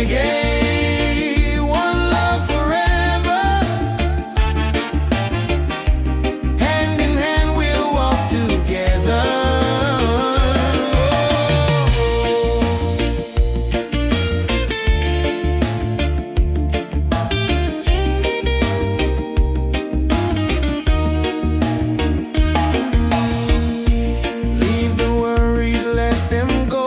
reggae, one love forever. Hand in hand we'll walk together. Leave the worries, let them go.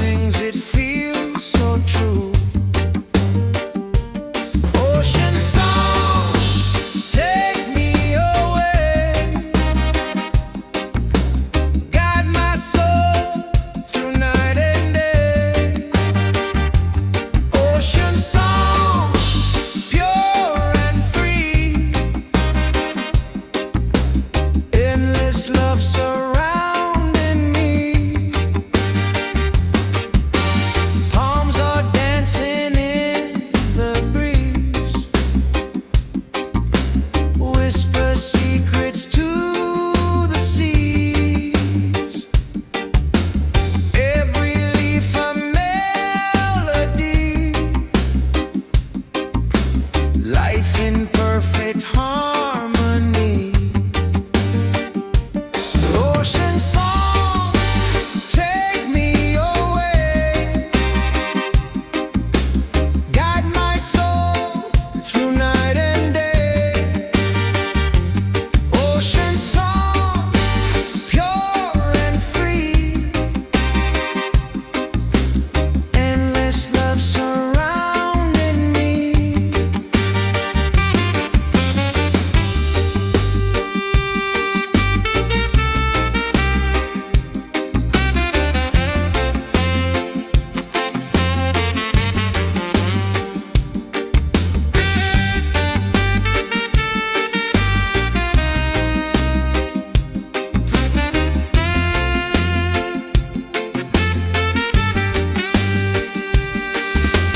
sings, it feels so true. Ocean song, take me away, guide my soul through night and day. Ocean song, pure and free, endless love surrounding me. Palms are dancing in the breeze, whisper secrets to the seas. Every leaf a melody, life in perfect harmony. Ocean song, take me away, guide my soul through night and day. Ocean song, pure and free, endless love surrounding me.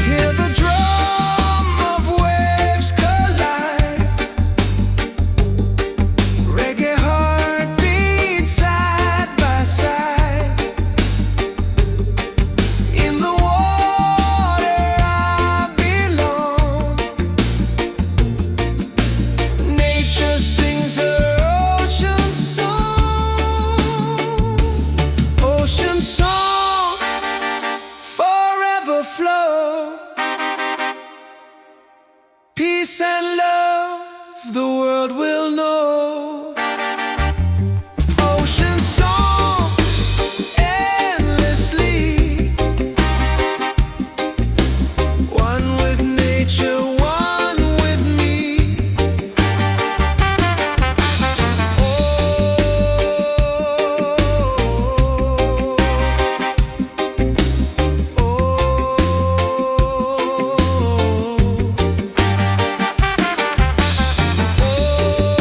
Hear the drum of waves collide, reggae heartbeats side by side. In the water I belong, nature sings her ocean song. Ocean song, forever flow, peace and love the world will know. Ocean song, endlessly, one with nature, one with me. Oh,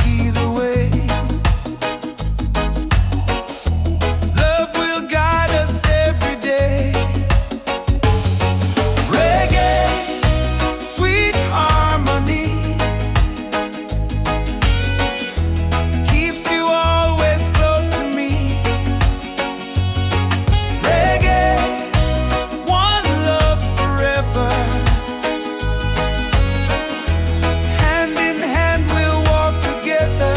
either way. Love will guide us every day. Reggae, sweet harmony, keeps you always close to me. Reggae, one love forever. Hand in hand we'll walk together.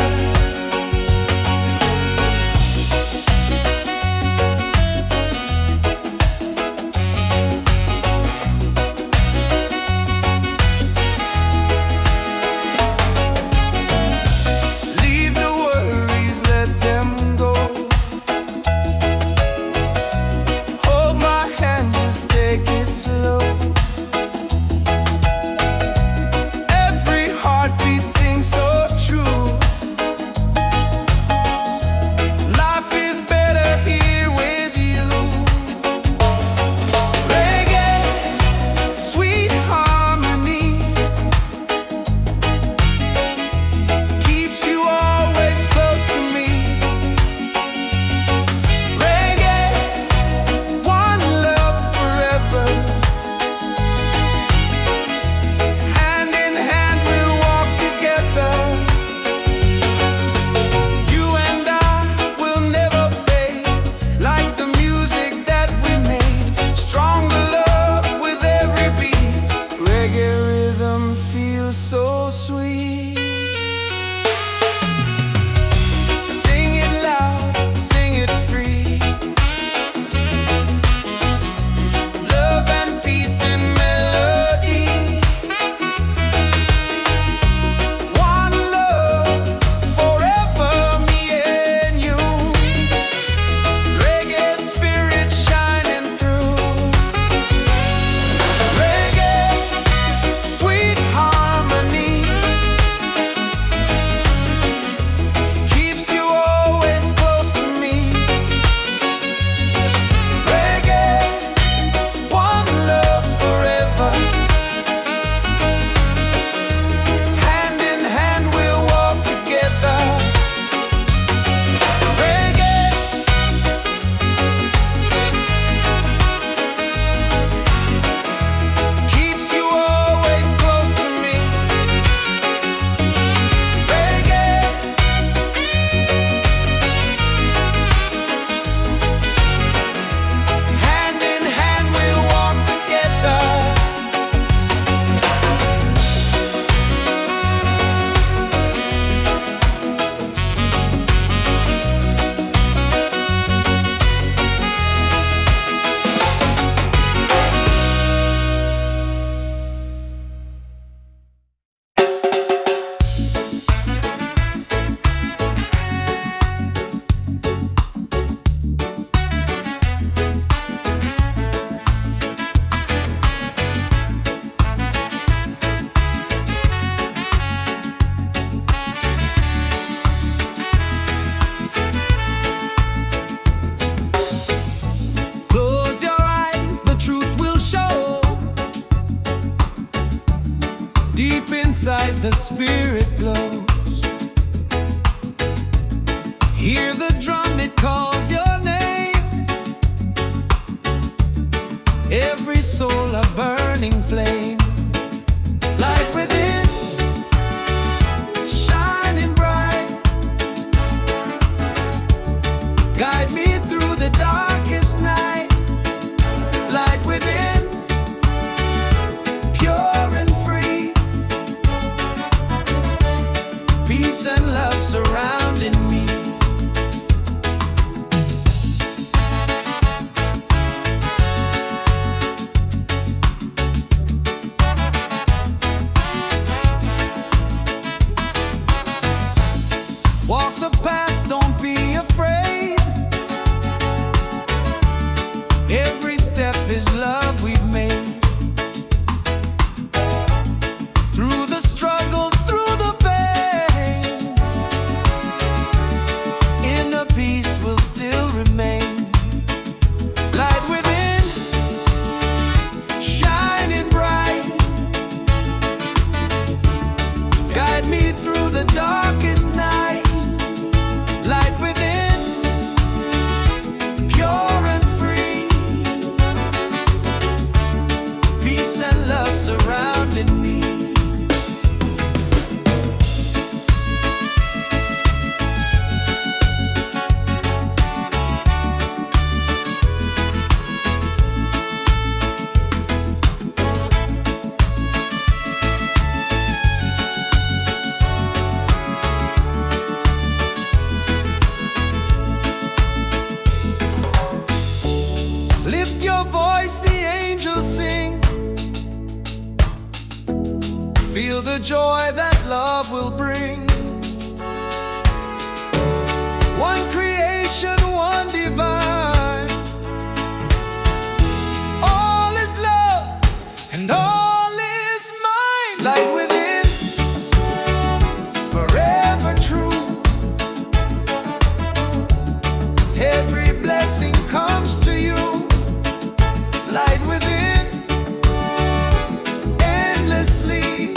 the joy that love will bring. One creation, one divine. All is love and all is mine. Light within, forever true. Every blessing comes to you. Light within, endlessly.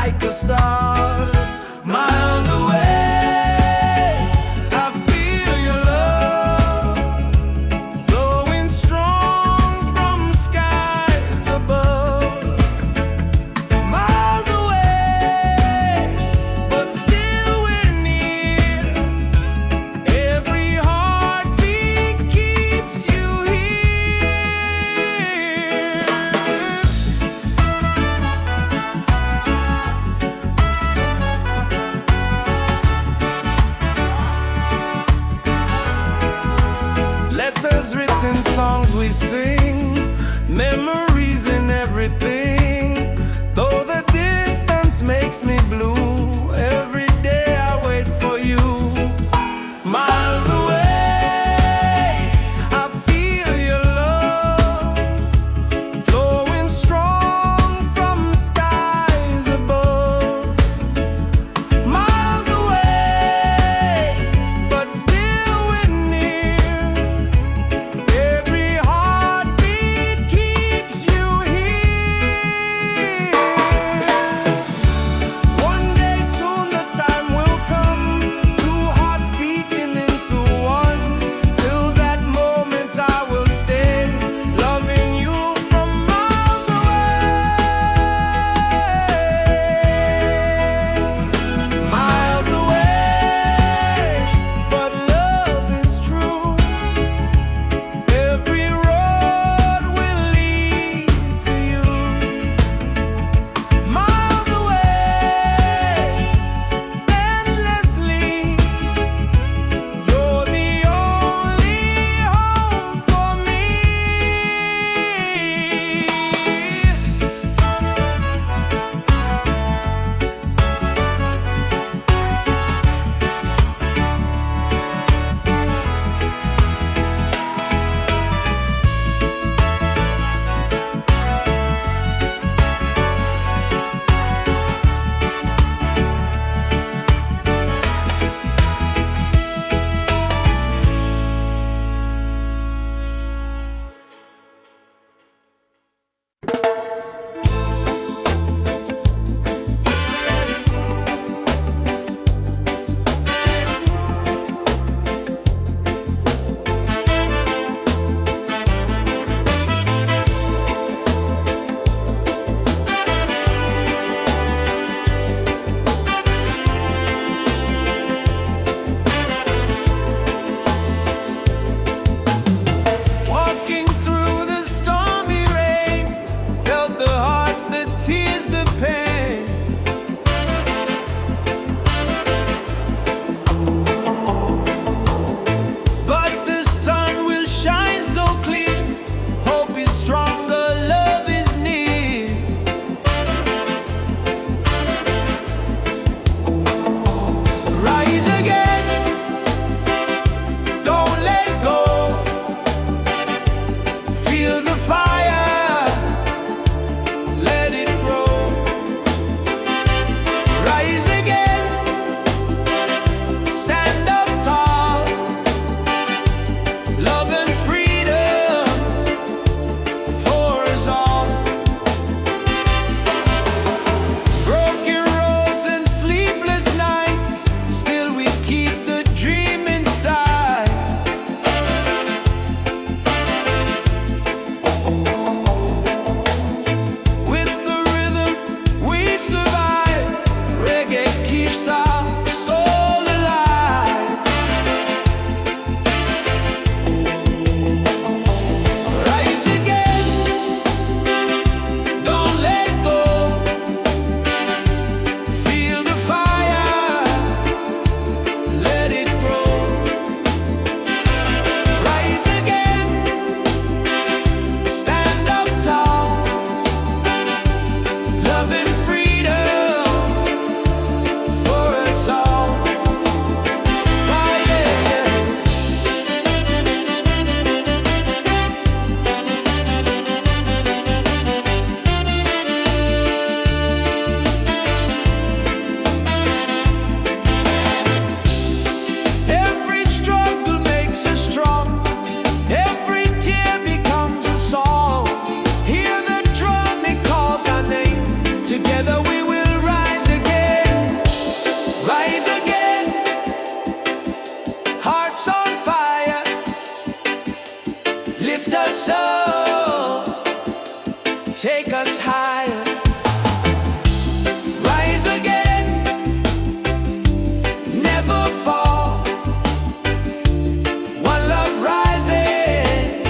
like a star, miles away. I feel your love flowing strong from skies above. Miles away, but still we're near. Every heartbeat keeps you here. Letters written, songs we sing, memories in everything. Though the distance makes me blue, every day I wait for you. Miles away, I feel your love flowing strong from skies above. Miles away, but still we're near. Every heartbeat keeps you here. us so, take us higher, rise again, never fall. One love rising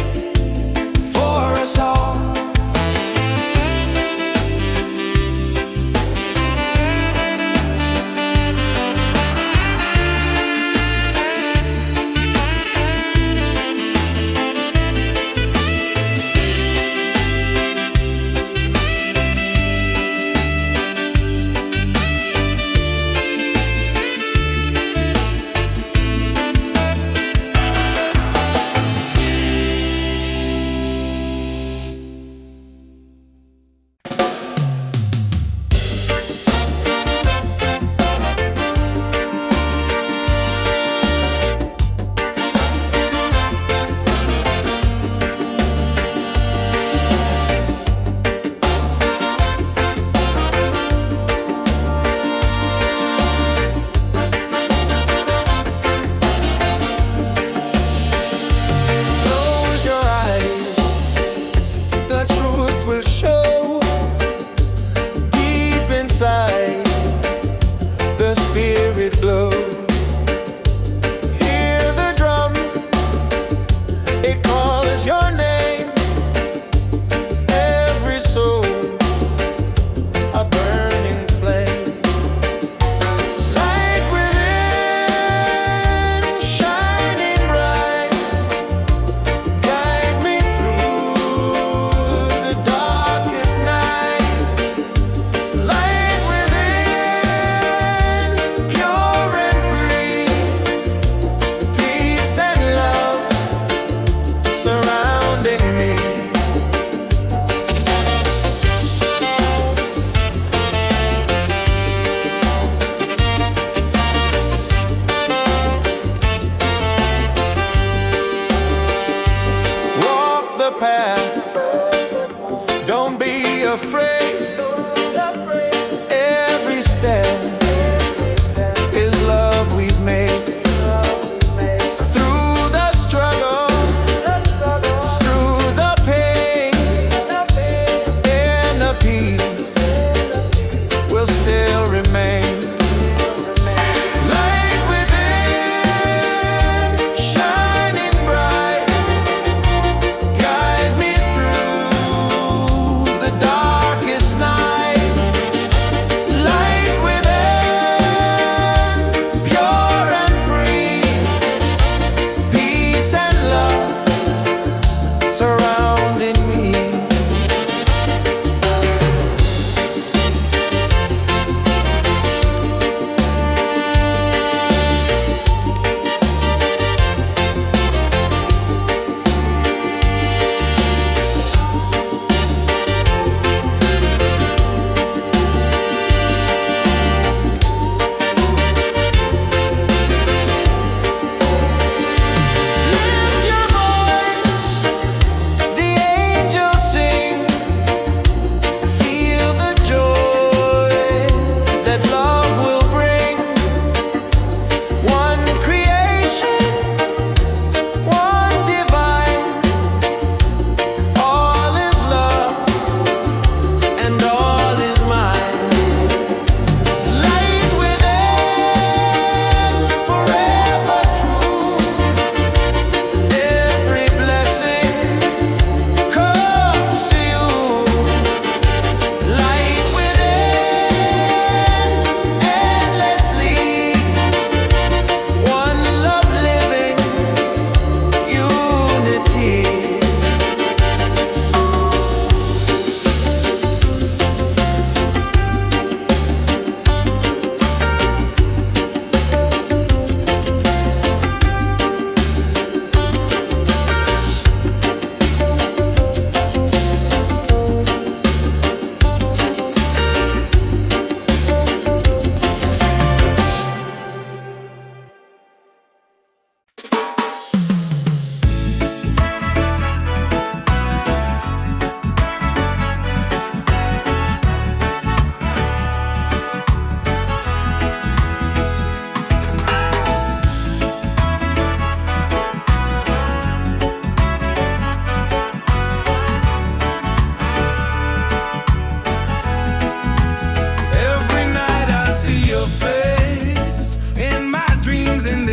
for us all.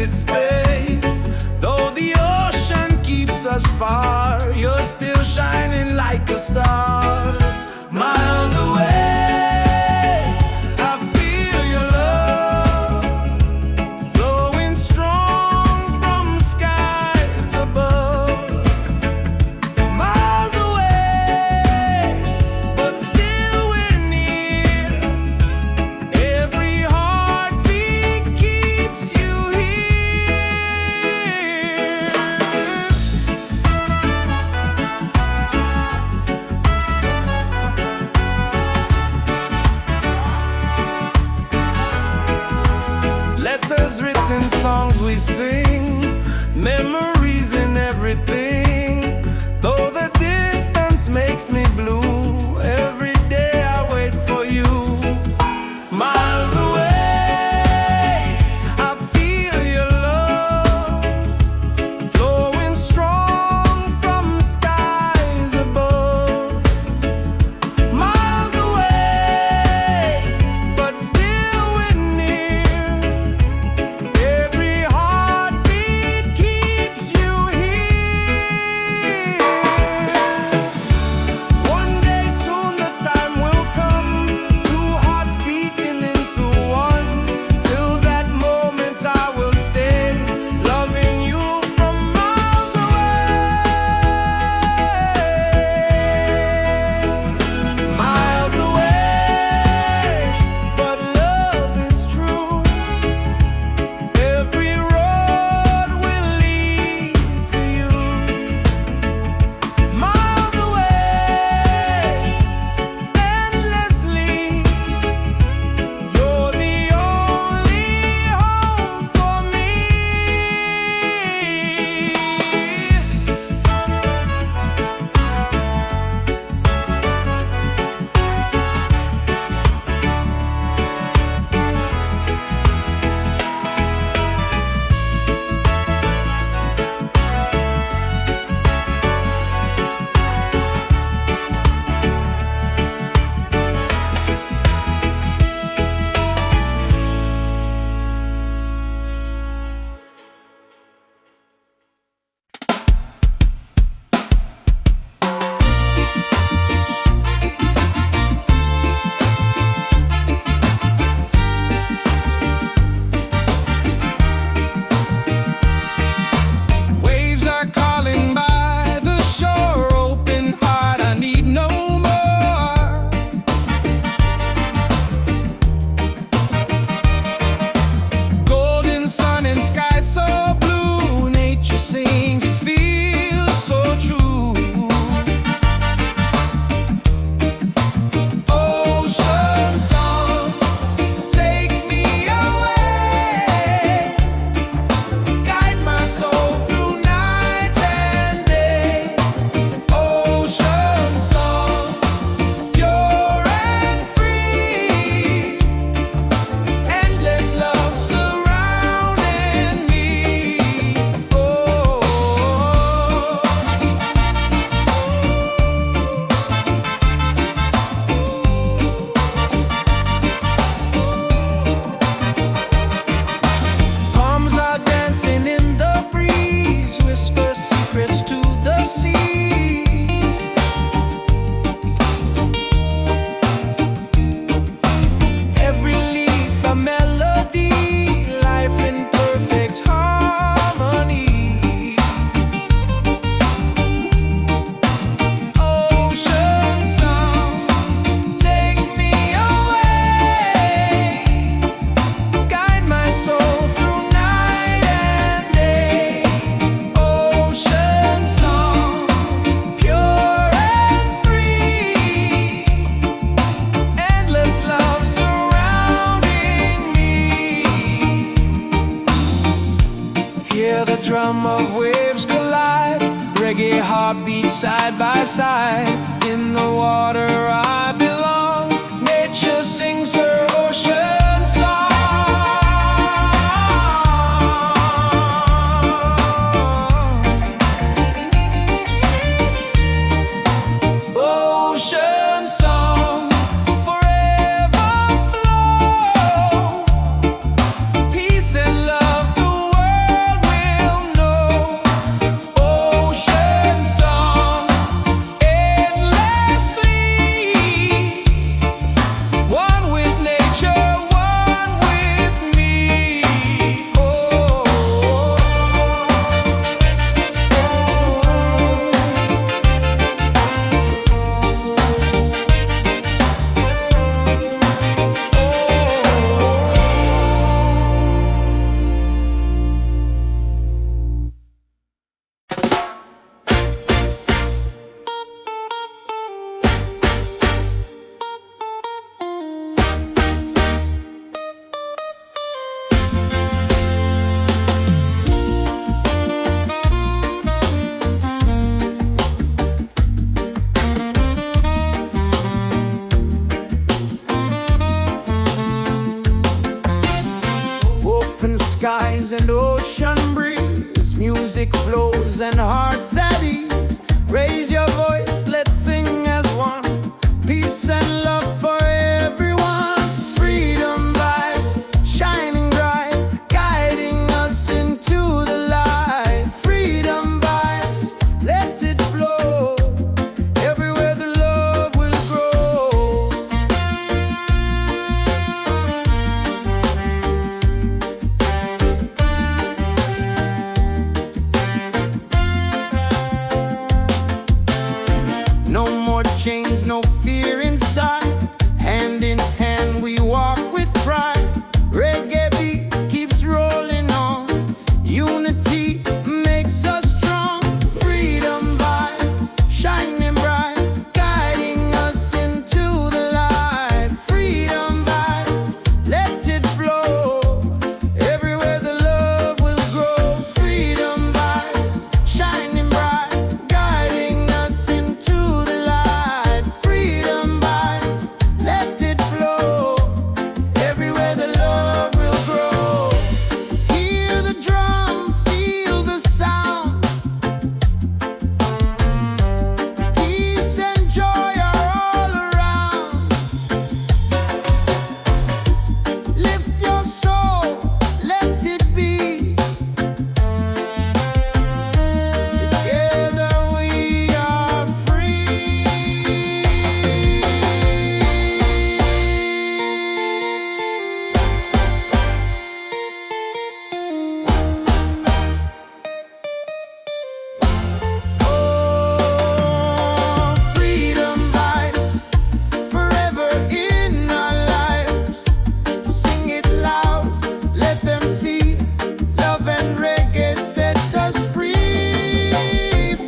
endless space. Though the ocean keeps us far, you're still shining like a star. Miles away, I feel your love flowing strong from skies above. Miles away, but still we're near. Every heartbeat keeps you here. Letters written, songs we sing, memories in everything. Though the distance makes me blue, every day I wait for you. Miles away, I feel your love flowing strong from skies above. Miles away, but still we're near. Every heartbeat keeps you here. One day soon the time will come, two hearts beating into one. Till that moment I will stay, loving you from miles away. Miles away, but love is true. Every road will lead to you. Miles away, endlessly. You're the only home for me. Waves are calling by the shore, open heart, I need no more. Golden sun and sky so blue, nature sings, it feels so true. Ocean song, take me away. Guide my soul through night and day. Ocean song, pure and free. Endless love surrounding me. Oh. Palms are dancing in the breeze, whisper secrets to the seas. Every leaf a melody, life in perfect harmony. Ocean song, take me away. Guide my soul through night and day. Ocean song, pure and free. Endless love surrounding me. Hear the drum of waves collide, reggae heartbeat side by side. In the water I belong, nature sings her ocean song. Ocean song, forever flow. Peace and love the world ocean breeze, music flows and hearts at ease. Raise your voice, let's sing as one. Peace and love for everyone. Freedom vibes, shining bright, guiding us into the light. Freedom vibes, let it flow. Everywhere the love will grow. No more chains, no fear inside. Hand in hand we walk with pride. Reggae beat keeps rolling on. Unity makes us strong. Freedom vibe, shining bright, guiding us into the light. Freedom vibe, let it flow. Everywhere the love will grow. Freedom vibes, shining bright, guiding us into the light. Freedom vibes, let it flow. Everywhere the love will grow. Hear the drum, feel the sound. Peace and joy are all around. Lift your soul, let it be. Together we are free. Oh, freedom vibes, forever in our lives. Sing it loud, let them see. Love and reggae set us free.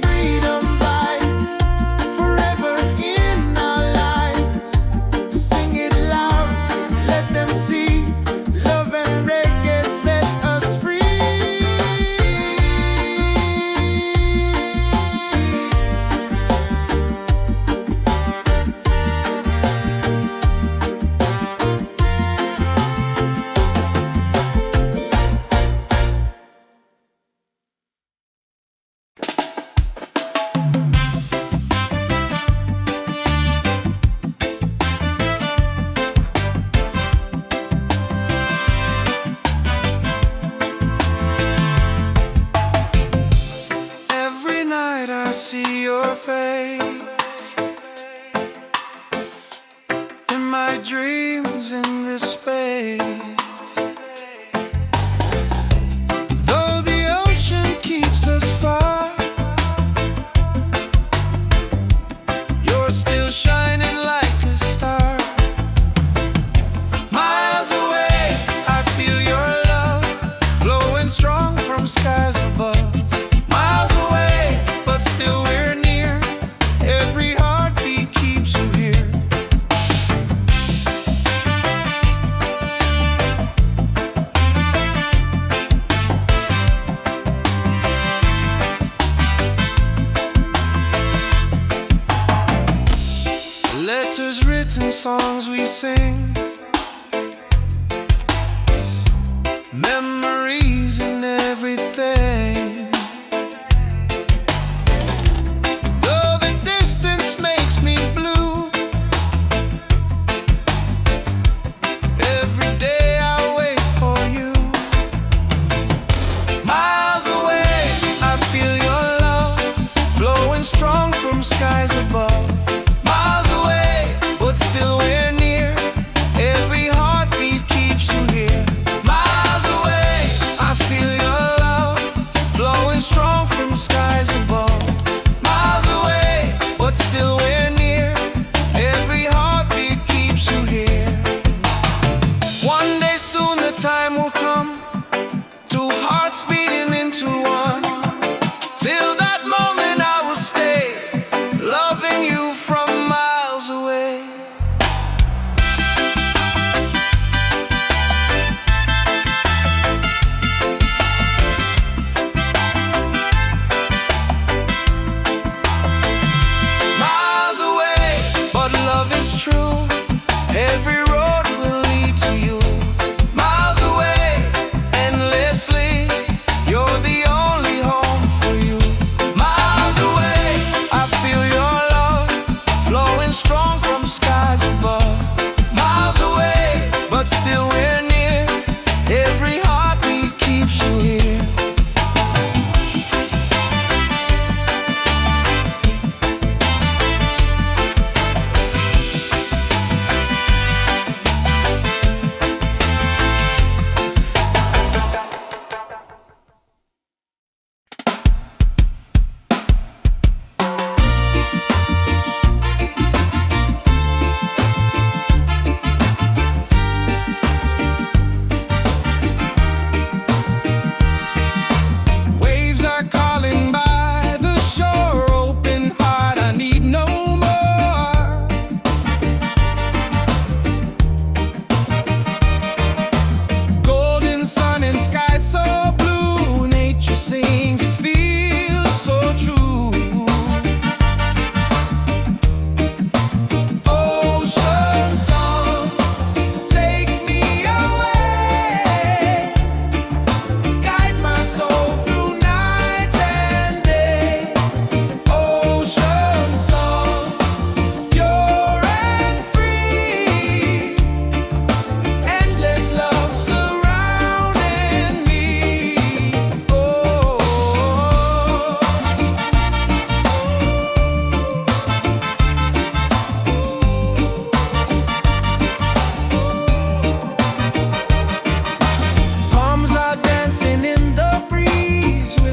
Freedom vibes, forever in our lives. Sing it loud, let them see. Love and reggae set us free. Every night I see your face in my dreams in this space. Though the ocean keeps us far, you're still shining like a star. Miles away, I feel your love flowing strong from skies above. Miles away, but still we're near. Every heartbeat keeps you here. Letters written, songs we sing, memories and everything. Though the distance makes me blue, every day I wait for you. Miles away, I feel your love flowing strong from skies above. Miles away, but still we're near.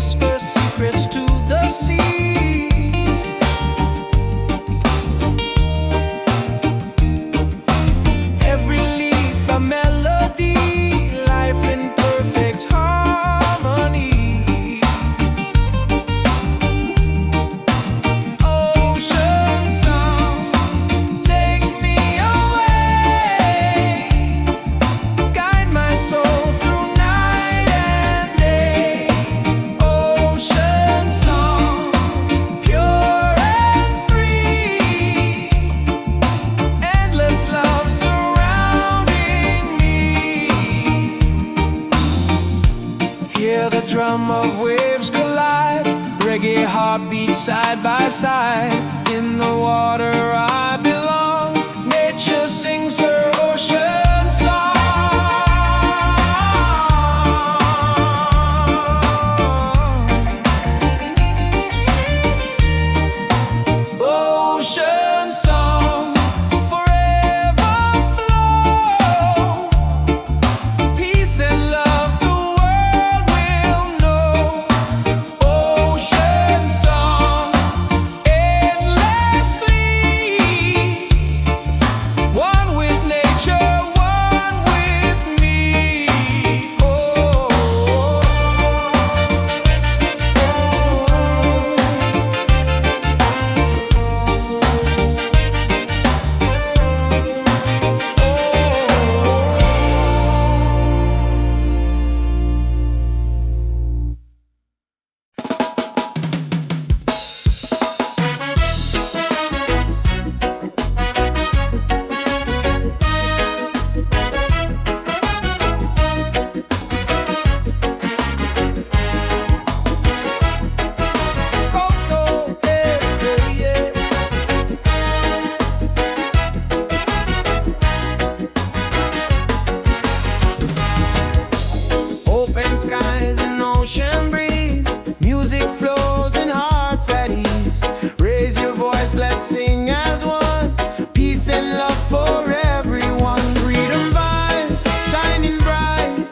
whisper secrets to the seas. Every leaf a melody, life in perfect harmony. Ocean song, take me away, guide my soul through night and day. Ocean song, pure and free, endless love surrounding me. Hear the drum of waves collide, reggae heartbeat side by side. In the water I belong, nature sings her ocean song. Ocean song, forever flow, peace and love the world will know. Ocean song, endlessly, one with nature, one with me. Oh. Open skies and ocean breeze, music flows and hearts at ease. Raise your voice, let's sing as one, peace and love for everyone. Freedom vibe, shining bright,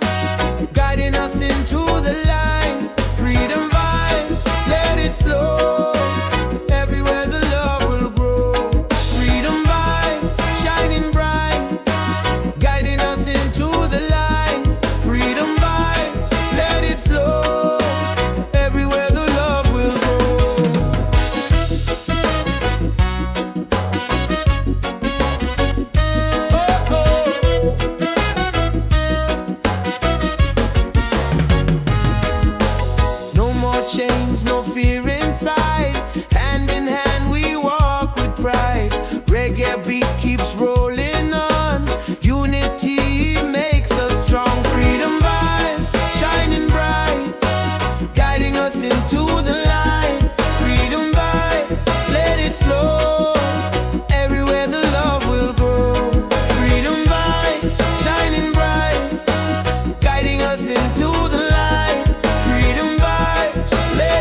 guiding us into the light. Freedom vibes, let it flow, everywhere the love will grow. Freedom vibes, shining bright, guiding us into the light. Freedom vibes, let it flow, everywhere the love will grow. Oh, oh. No more chains, no fear inside. Hand in hand we walk with pride. Reggae beat keeps rolling on. Unity makes us strong. Freedom vibes, shining bright, guiding us into the light. Freedom vibes, let it flow, everywhere the love will grow. Freedom vibes, shining bright, guiding us into the light. Freedom vibes, let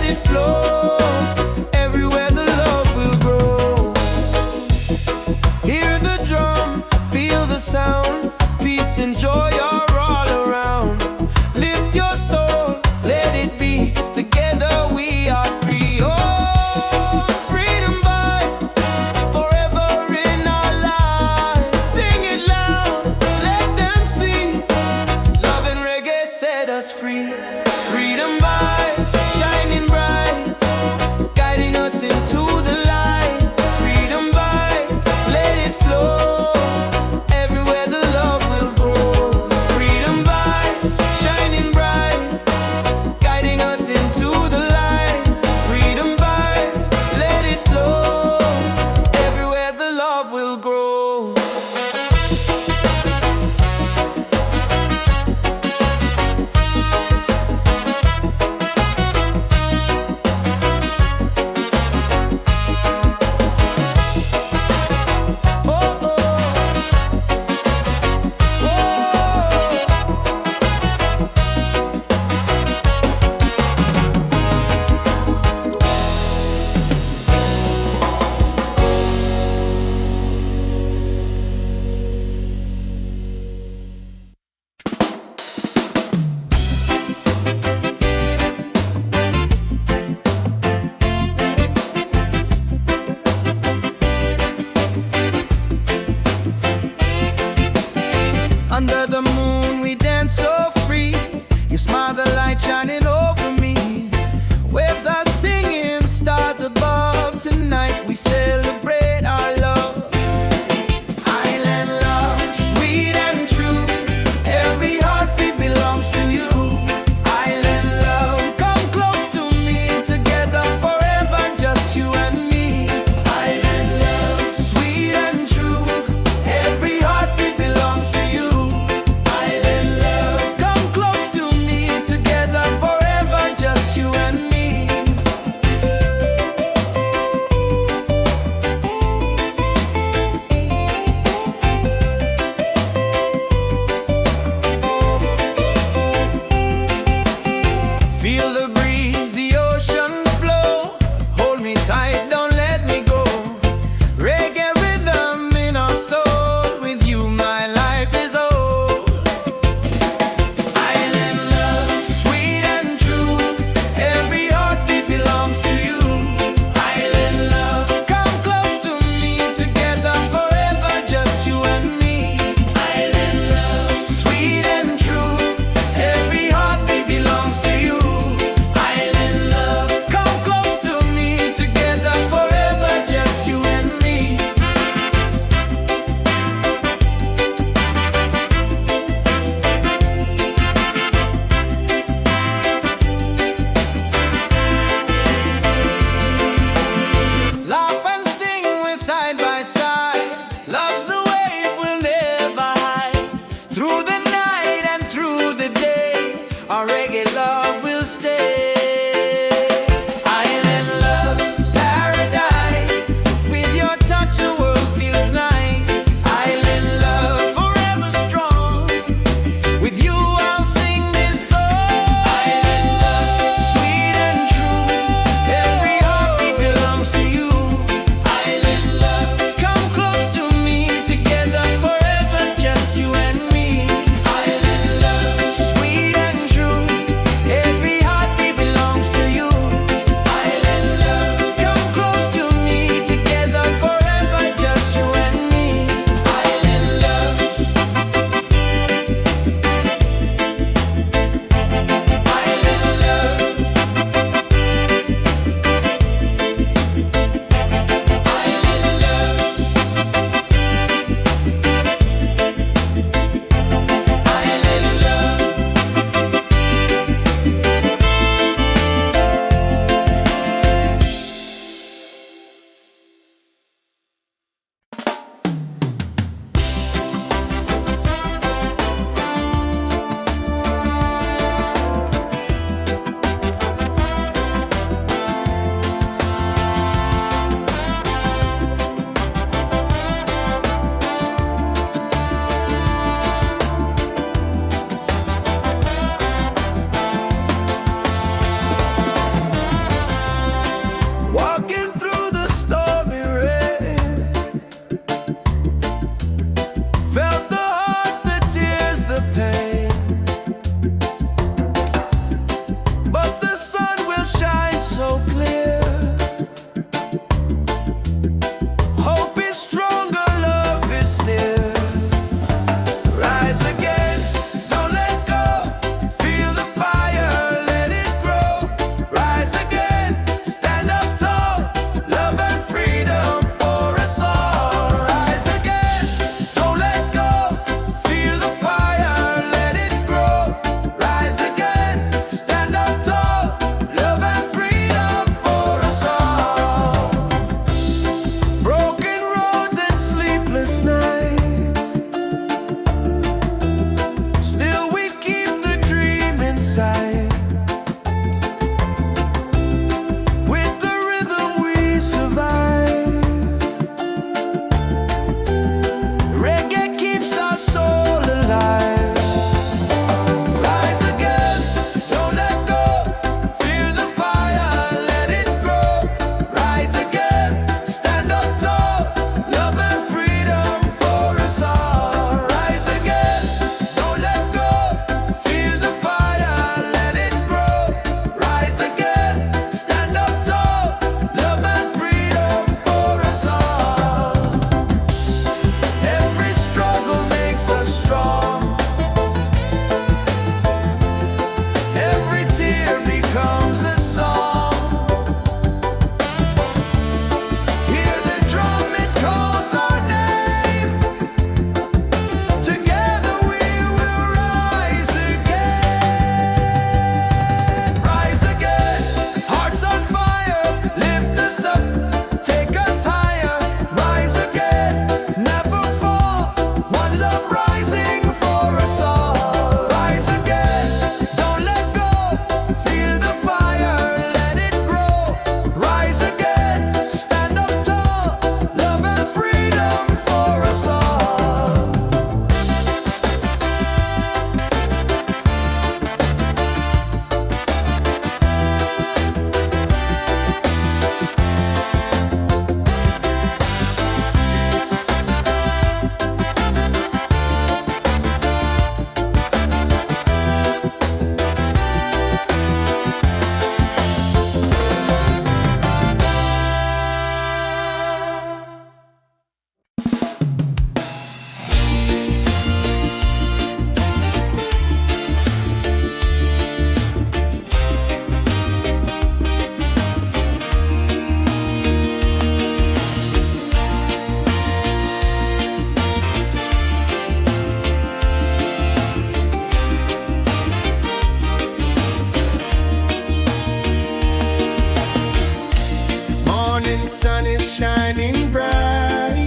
morning sun is shining bright.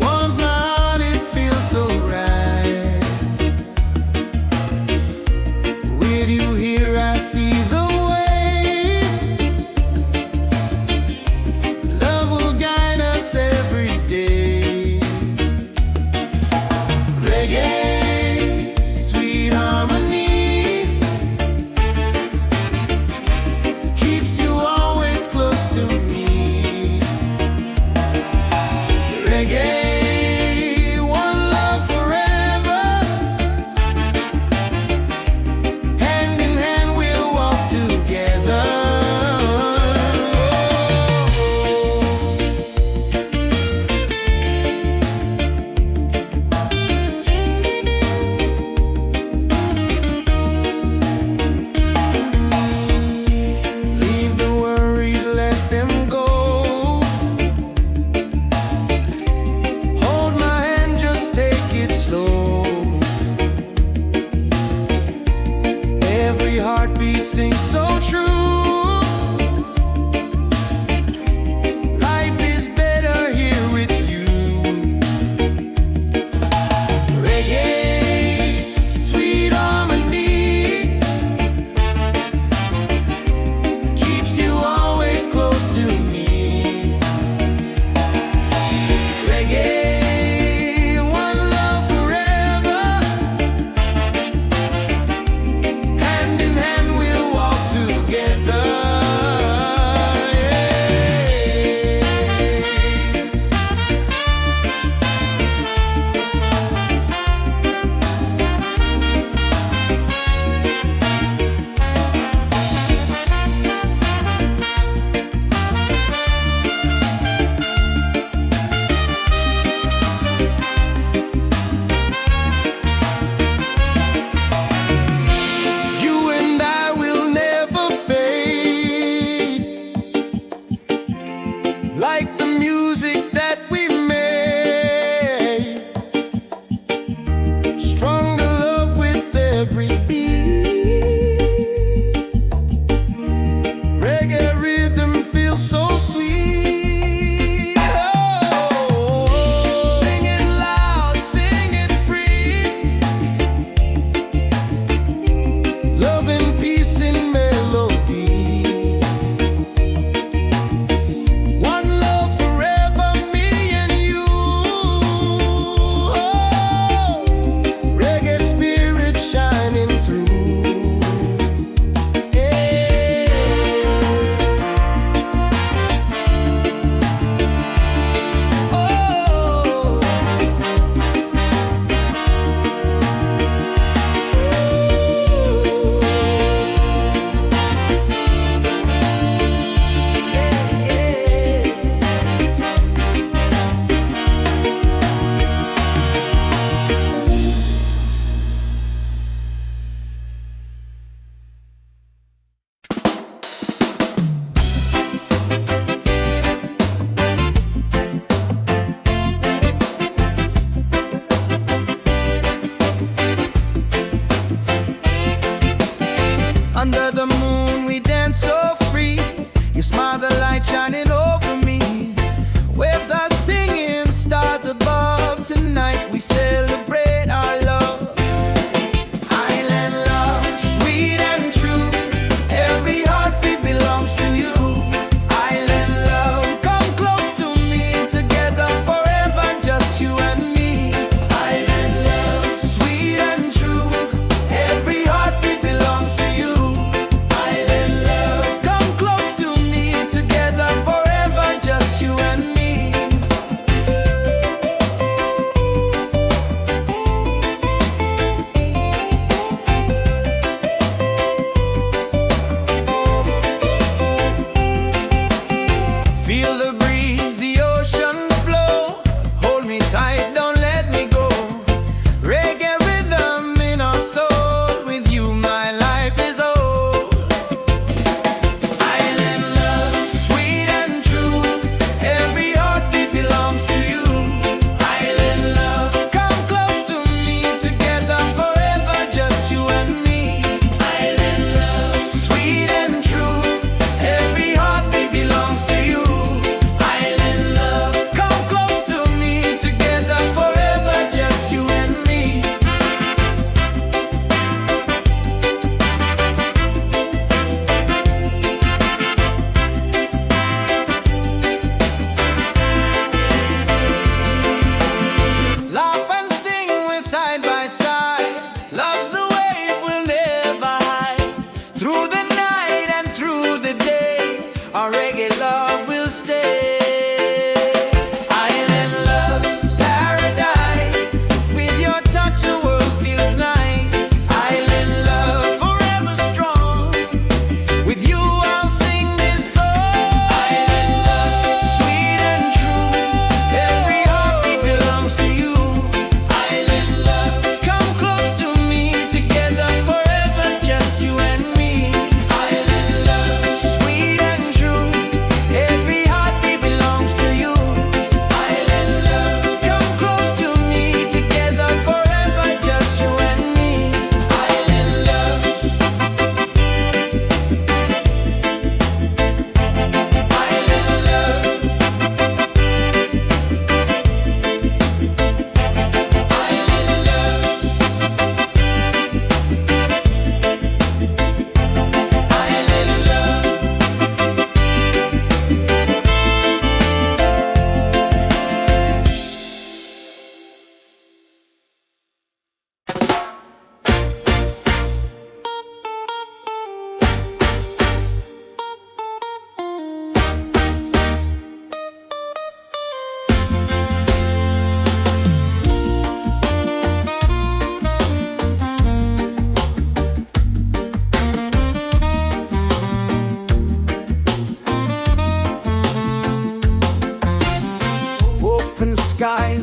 Warms my heart, it feels so right. With you here I see the way. Love will guide us every day. Reggae, sweet harmony, keeps you always close to me. Reggae, one love forever. Hand in hand we'll walk together. Leave the worries, let them go. Hold my hand, just take it slow. Every heartbeat sings so true. Life is better here with you. Reggae, sweet harmony, keeps you always close to me. Reggae, one love forever. Hand in hand we'll walk together. You and I will never fade, like the music that we made. Stronger love with every beat. Reggae rhythm feels so sweet. Oh, sing it loud, sing it free. Love and peace in melody. One love forever, me and you. Oh, reggae spirit shining through. Yeah. Oh. Under the moon we dance so free. Your smile's a light shining over me. Waves are singing, stars above. Tonight we celebrate our love. Island love, sweet and true. Every heartbeat belongs to you. Island love, come close to me. Together forever, just you and me. Island love, sweet and true. Every heartbeat belongs to you.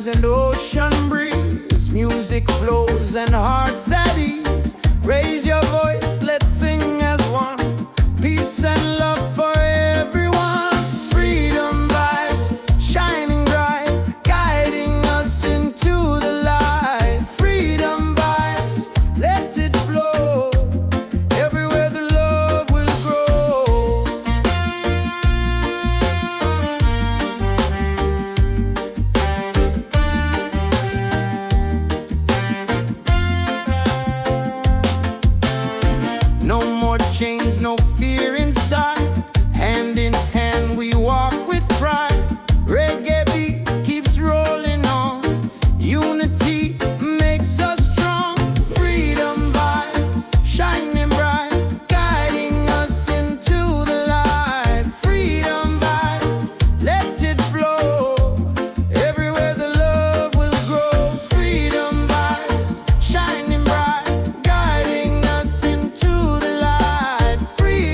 skies and ocean breeze. Music flows and hearts at ease. Raise your voice, let's sing as one. Peace and love for everyone. Freedom vibes, shining bright, guiding us into the light. Freedom vibes, let it flow. Everywhere the love will grow. No more chains, no fear inside. Hand in hand we walk with pride. Reggae beat keeps rolling on. Unity makes us strong. Freedom vibe, shining bright, guiding us into the light. Freedom vibe, let it flow. Everywhere the love will grow. Freedom vibes, shining bright, guiding us into the light. Freedom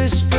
whisper